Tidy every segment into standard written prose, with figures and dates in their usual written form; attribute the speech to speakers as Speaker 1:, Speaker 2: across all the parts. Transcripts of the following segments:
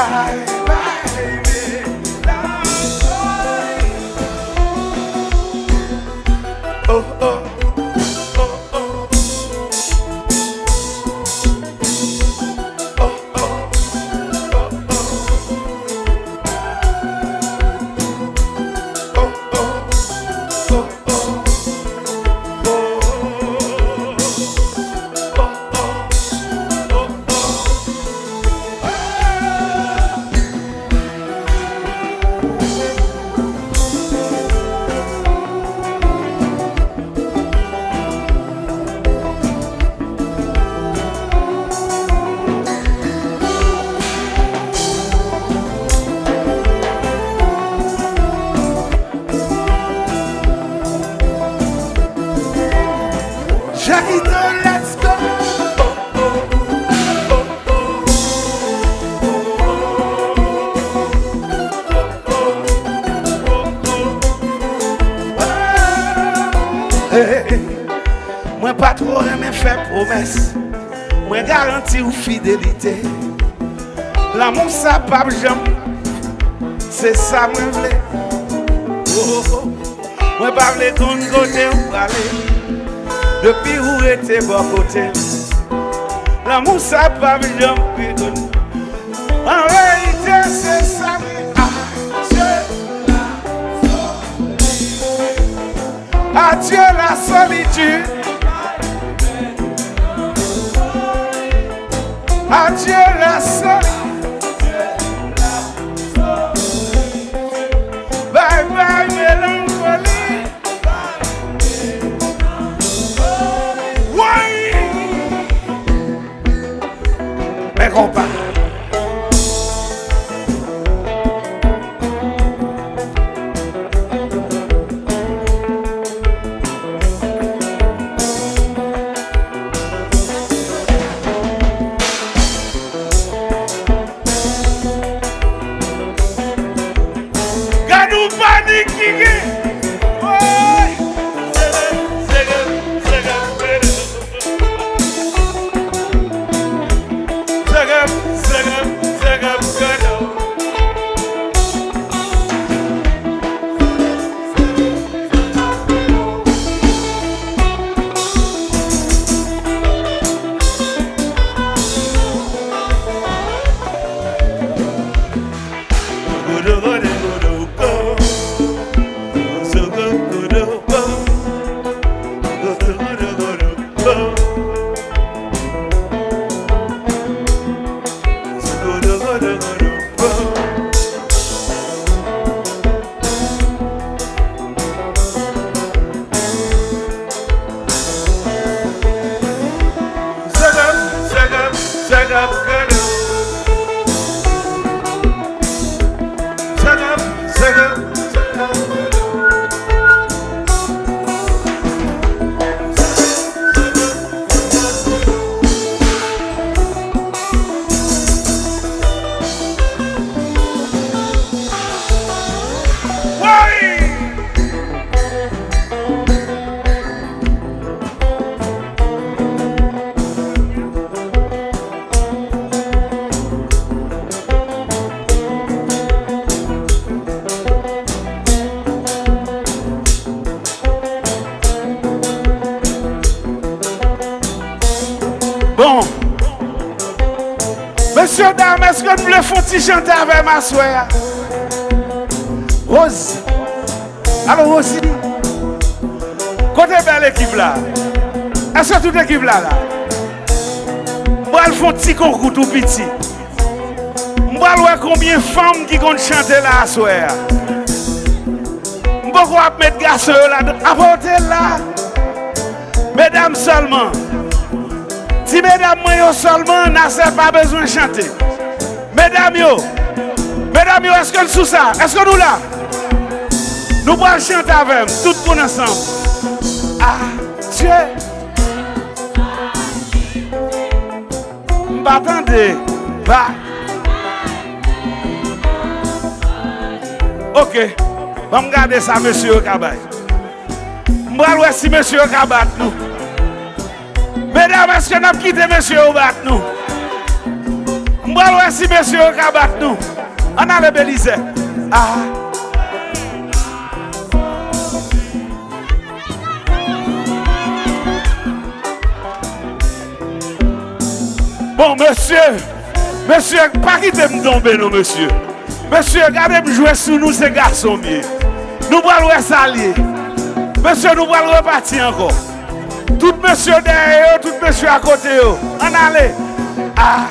Speaker 1: bye bye baby. Oh oh. Let's go. Moi pas trop aimer faire promesse. Moi garantis ou fidélité. L'amour ça pas jamais. C'est ça moi vle. Moi pas vle ton côté ou aller. Depuis où était bon côté. L'amour ça pas bien pardonner. En réalité c'est ça. Adieu la solitude. Adieu la solitude. Bye bye mélancolie. Oui. Mes compas. Bon, messieurs, dames, est-ce que nous voulons faire chanter avec ma soeur? Rose. Alors, Rose, côté belle équipe là, est-ce que toute l'équipe là? Moi, elle fait un petit concours tout petit. Moi, je vois combien de femmes qui comptent chanter là à soeur. Je vais mettre garçons là, apportez là. Mesdames seulement. Si mesdames yo seulement, n'a pas besoin de chanter. Mesdames yo, est-ce que nous sous ça? Est-ce que nous là? Nous pouvons chanter avec tout le monde ensemble. Ah, Dieu. M'attendez, va. Ok, on va regarder ça, monsieur Kabay. Je vais voir si monsieur Kabat nous. Mesdames, est-ce que nous avons quitté monsieur au bat nous? M'bral si monsieur kabat nous. On a le Belize. Ah. Bon, monsieur, pas quitter me tomber, non, monsieur. Monsieur, regardez-moi jouer sous nous, ces garçons mieux. Nous allons s'allier. Monsieur, nous allons repartir encore. Tout monsieur derrière, tout monsieur à côté. On allait. Ah.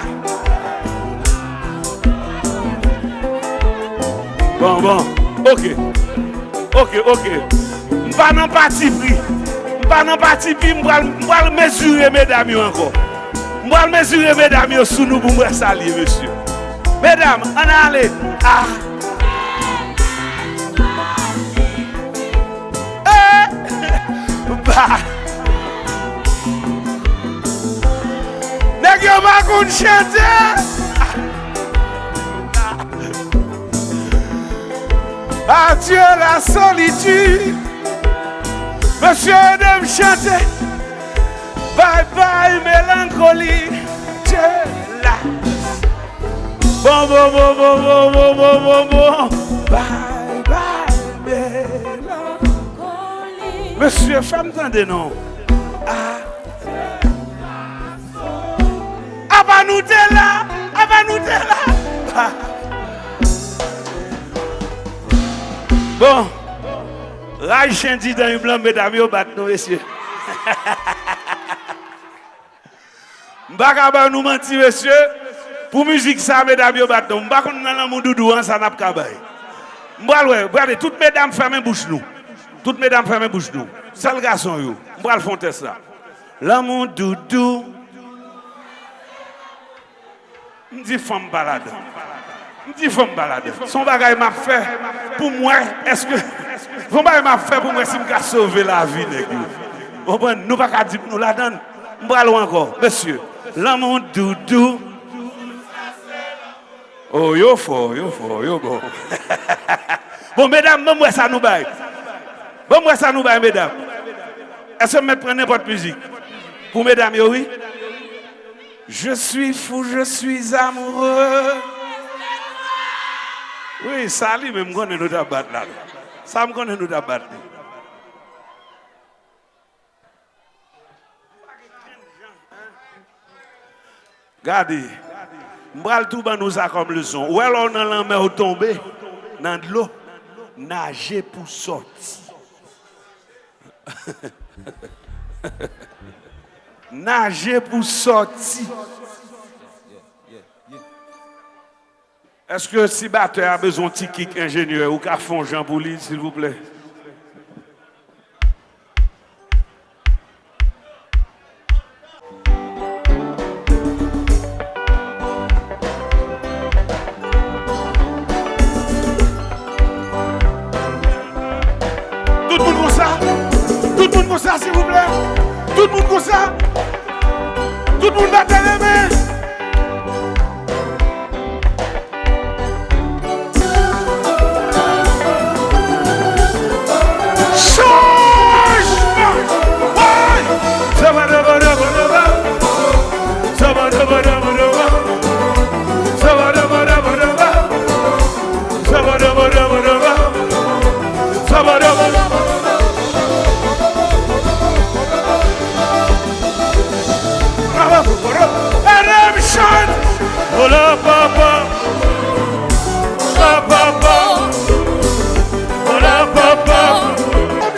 Speaker 1: Bon. Ok. Pas dans parti pris. Je vais mesurer mesdames encore. Je vais mesurer mesdames sous nous pour me saluer, monsieur. Mesdames, on allait. Ah. Bah. N'est-ce pas qu'on chante? Adieu la solitude. Monsieur de me chanter. Bye bye mélancolie. Dieu là. Bon. Bye bye mélancolie. Monsieur, femme tendez non. Ah. Nous t'es là. Ah. Bon, Raïchen dit dans une blanc, mesdames, vous battez nous, messieurs. M'baka nous mentir, messieurs. Pour musique, ça, mesdames, vous battez nous. M'baka nous dans mon doudou, ça n'a pas de regardez, toutes mesdames fermez bouche nous. Seul garçon, vous. M'baka font test là. L'amour doudou. Je dis femme balade. Son bagage m'a fait pour moi. Est-ce que son bagage m'a fait pour moi si je sauver la vie nègre. Nous pas qu'à dire nous la donne. M'bral encore, monsieur. L'amour doudou. Oh yo fort, bon. Bon mesdames, moi ça nous baille. Mesdames. Est-ce que me prenez votre musique? Pour mesdames, oui. Je suis fou, je suis amoureux. Oui, ça lui même connaît nous d'abattre là. Ça me connaît nous d'abattre. Regardez, m'bral tout ban nous a comme leçon. Ou alors dans la mer tomber dans de l'eau, nager pour sortir. Nager pour sortir. Est-ce que si batteur a besoin de ticket ingénieur ou qu'a fond Jean pour lui, s'il vous plaît? Tout le monde comme ça, s'il vous plaît. Tout le monde comme ça. Tout le monde batte les mains.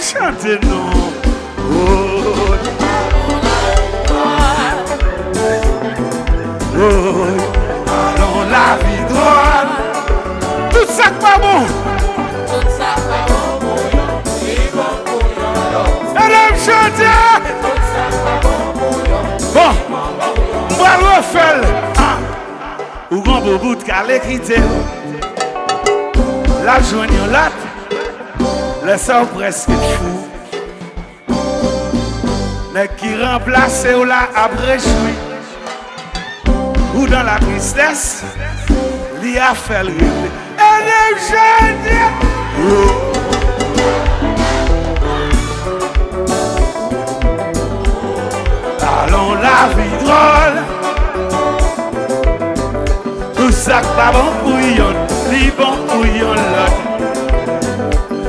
Speaker 1: Chantez-nous. Allons la vie droite. Tout ça pas bon. Allons chanter. Bon, on va refaire. Ou grand bout de calé quitter. La journée là. Le sang presque fou. Mais qui remplace ou là après choui. Ou dans la tristesse, l'y a fait le rêve. Allons la vie drôle. ça pas bon pour yon, li bon pour yon l'autre.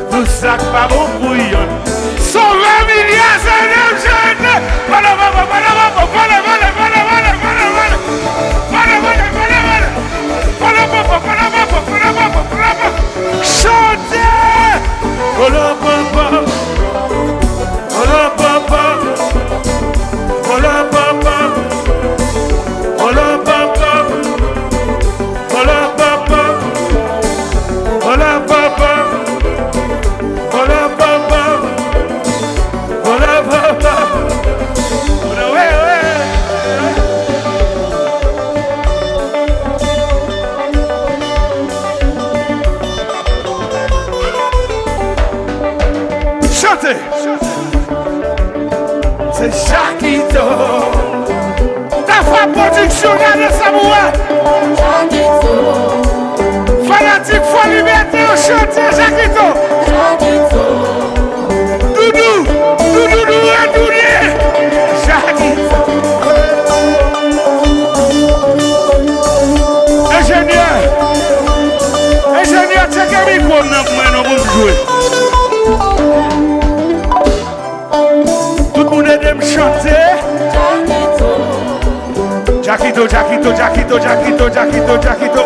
Speaker 1: Tout ça pas bon pour yon. 120 milliards, c'est le jeune. Chantez! Voilà papa, voilà papa, voilà papa, voilà papa, voilà papa, voilà papa, voilà papa, voilà papa, voilà ouais. Chantez! C'est Jaquito. Ta foi production de Samoa.
Speaker 2: Jaquito.
Speaker 1: Fanatique, foi liberté, on chante Jaquito.
Speaker 2: Jaquito.
Speaker 1: Doudou, doudou, adoulé. Jaquito. Ingénieur, check un micro, non, pour jouer. Tout le monde aime chanter. Jaquito, Jaquito, Jaquito, Jaquito, Jaquito, Jaquito.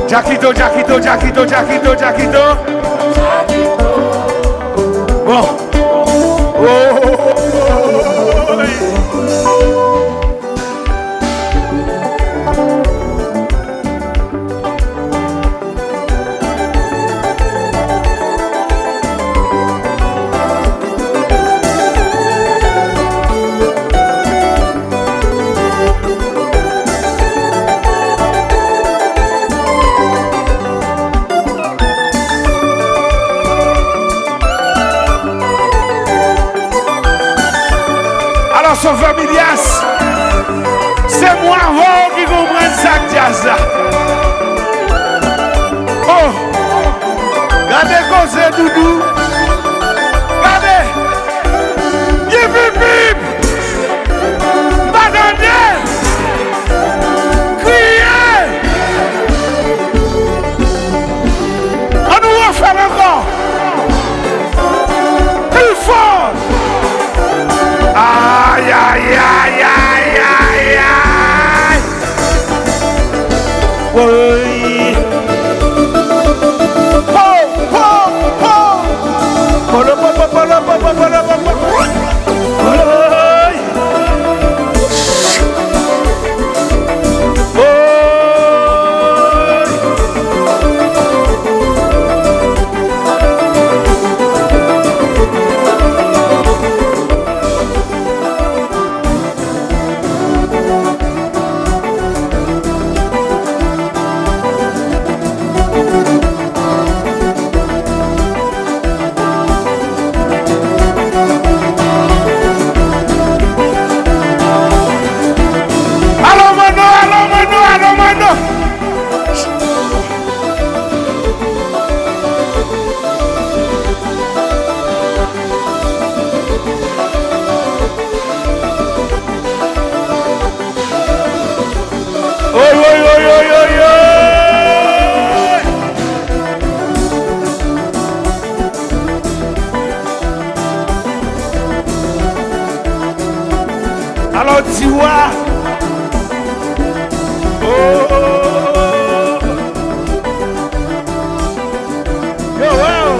Speaker 1: Jaquito, Jaquito, Jaquito, Jaquito, Jaquito. Bon. Oh. Son familias, c'est moi qui comprends ça jazz. Oh, regardez comme c'est doudou. Regardez, yip yip yip. M'attendez, criez. On nous refait encore. Plus fort. Aïe, aïe, aïe, aïe, aïe, aïe. Oui. Po, po, po. Polo, polo, polo, polo, polo, polo. Oui. Alors tu vois, oh, yo, wow.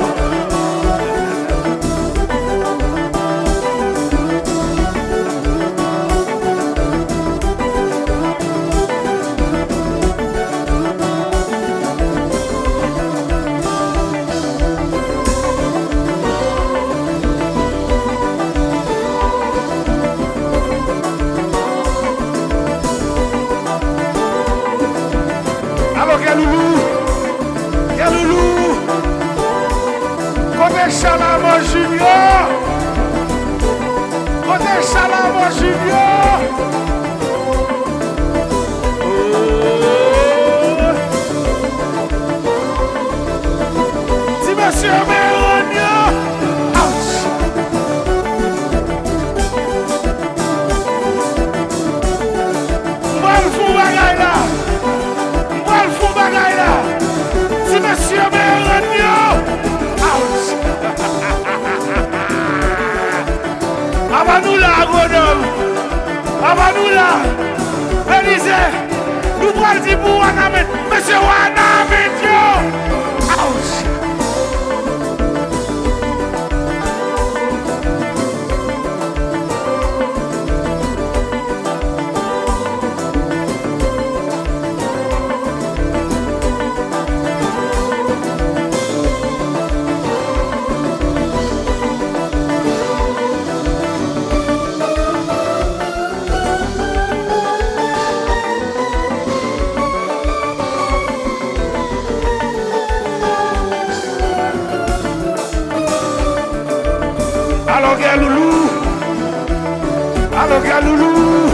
Speaker 1: Chalamo Junior, côté Chalamo Junior. Si monsieur Méronio, ouch. Moi le fou bagaille là. Godom. Avant nous là, Élysée, nous prenons dit pour Wanamet. Monsieur Wanamet, yo. Ouch. Alors Galoulou,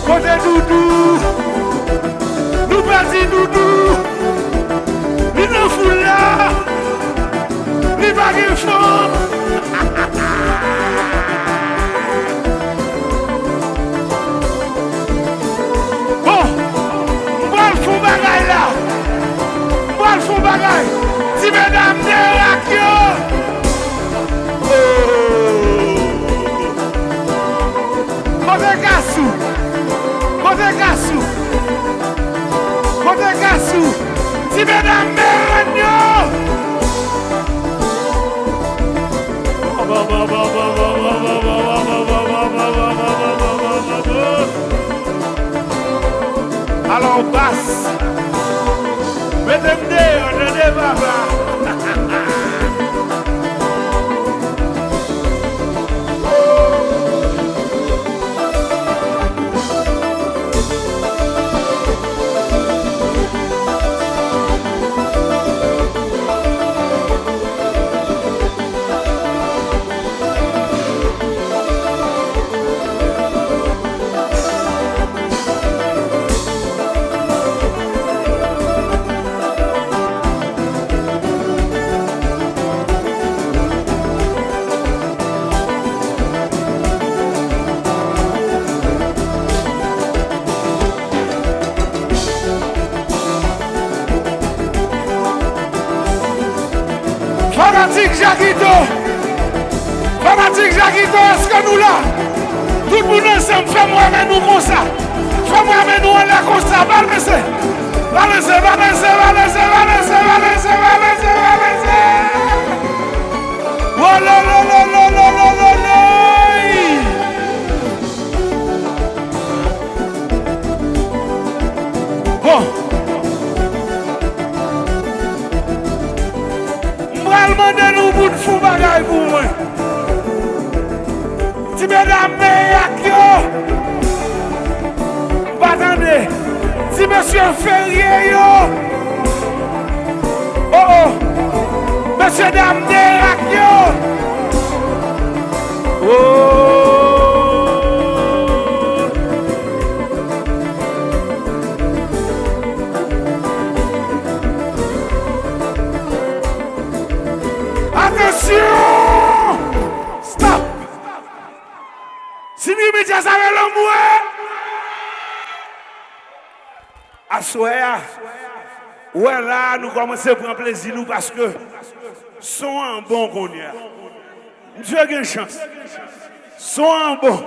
Speaker 1: côté Doudou, nous partis Doudou, nous nous fout là, nous bagues fort. Bon, moi le fou bagaille là, moi le fou bagaille, si mesdames de Rakio. Côté Gassou, si mesdames Méragno. Alors basse, mesdames de Baba. Fanatique Jaquito, est-ce que nous là? Tout le monde ensemble, fais-moi avec nous comme ça. Fais-moi avec nous en l'air comme ça. Balancez. Oh là là là là là là là là. Bon. Demandez nous pour fou bagaille pour moi. Si mesdames Meyakio, pas attendez. Si monsieur Ferrier yo, oh, monsieur dame Meyakio, oh. Attention! Stop! Si nous mettons ça avec l'amour, à soir, ouais là, nous commençons à prendre plaisir nous parce que sont un bon qu'on y a. Dieu a une chance. Sont un bon.